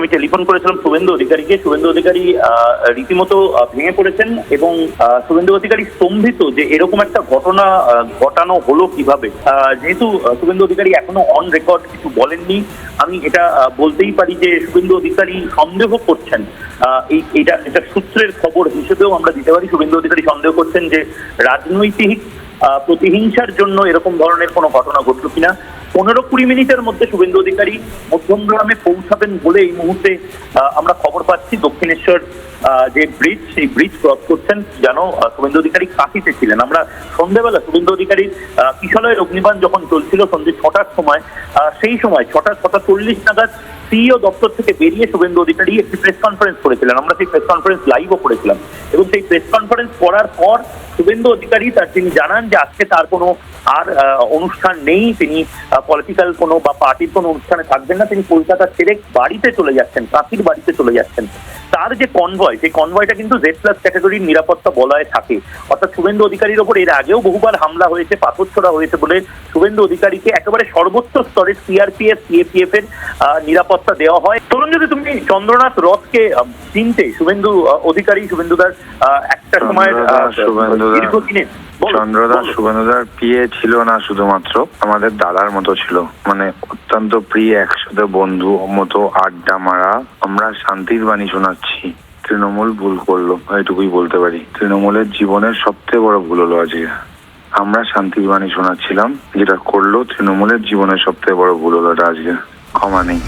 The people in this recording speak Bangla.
আমি টেলিফোন করেছিলাম শুভেন্দু অধিকারীকে। শুভেন্দু অধিকারী রীতিমতো ভেঙে পড়েছেন এবং শুভেন্দু অধিকারী স্তম্ভিত যে এরকম একটা ঘটনা ঘটানো হলো কিভাবে। যেহেতু শুভেন্দু অধিকারী এখনো অন রেকর্ড কিছু বলেননি, আমি এটা বলতেই পারি যে শুভেন্দু অধিকারী সন্দেহ করছেন, এটা সূত্রের খবর হিসেবেও আমরা দিতে পারি। শুভেন্দু অধিকারী সন্দেহ করছেন যে রাজনৈতিক প্রতিহিংসার জন্য এরকম ধরনের কোনো ঘটনা ঘটল কিনা। 15-20 মিনিটের মধ্যে শুভেন্দু অধিকারী মধ্যমগ্রামে পৌঁছাবেন বলে এই মুহূর্তে আমরা খবর পাচ্ছি। দক্ষিণেশ্বর যে ব্রিজ, সেই ব্রিজ ক্রস করছেন। যেন শুভেন্দু অধিকারী কাশিতে ছিলেন। আমরা সন্ধ্যেবেলা শুভেন্দু অধিকারীর কিশলয়ের অগ্নিবাণ যখন চলছিল সন্ধ্যে 6টার সময়, সেই সময় 6:40 নাগাদ সিইও দপ্তর থেকে বেরিয়ে শুভেন্দু অধিকারী একটি প্রেস কনফারেন্স করেছিলেন। আমরা সেই প্রেস কনফারেন্স লাইভও করেছিলাম এবং সেই প্রেস কনফারেন্স করার পর শুভেন্দু অধিকারী তিনি জানান যে আজকে তার কোনো আর অনুষ্ঠান নেই, তিনি পলিটিক্যাল কোনো বা পার্টির কোনো অনুষ্ঠানে থাকবেন না, তিনি কলকাতা ছেড়ে বাড়িতে চলে যাচ্ছেন, কাকির বাড়িতে চলে যাচ্ছেন। তার যে কনভয়, সেই কনভয়টা কিন্তু Z+ ক্যাটাগরির নিরাপত্তা বলয়ে থাকে। অর্থাৎ শুভেন্দু অধিকারীর ওপর এর আগেও বহুবার হামলা হয়েছে, পাথর ছোড়া হয়েছে বলে শুভেন্দু অধিকারীকে একেবারে সর্বোচ্চ স্তরের CRPF CAPF এর নিরাপত্তা দেওয়া হয়। ধরুন যদি তুমি চন্দ্রনাথ রথকে চিনতে, শুভেন্দু অধিকারী শুভেন্দুদার একটা সময়ের দীর্ঘদিনের চন্দ্রদাস শুভেন্দুদার পিএ ছিল না, শুধুমাত্র আমাদের দাদার মতো ছিল, মানে অত্যন্ত প্রিয়, একসাথে বন্ধু মতো আড্ডা মারা। আমরা শান্তির বাণী শোনাচ্ছি, তৃণমূল ভুল করলো, এটুকুই বলতে পারি। তৃণমূলের জীবনের সবথেকে বড় ভুল হলো আজকে। আমরা শান্তির বাণী শোনাচ্ছিলাম, যেটা করলো তৃণমূলের জীবনের সবথেকে বড় ভুল হলো আজকে। ক্ষমা নেই।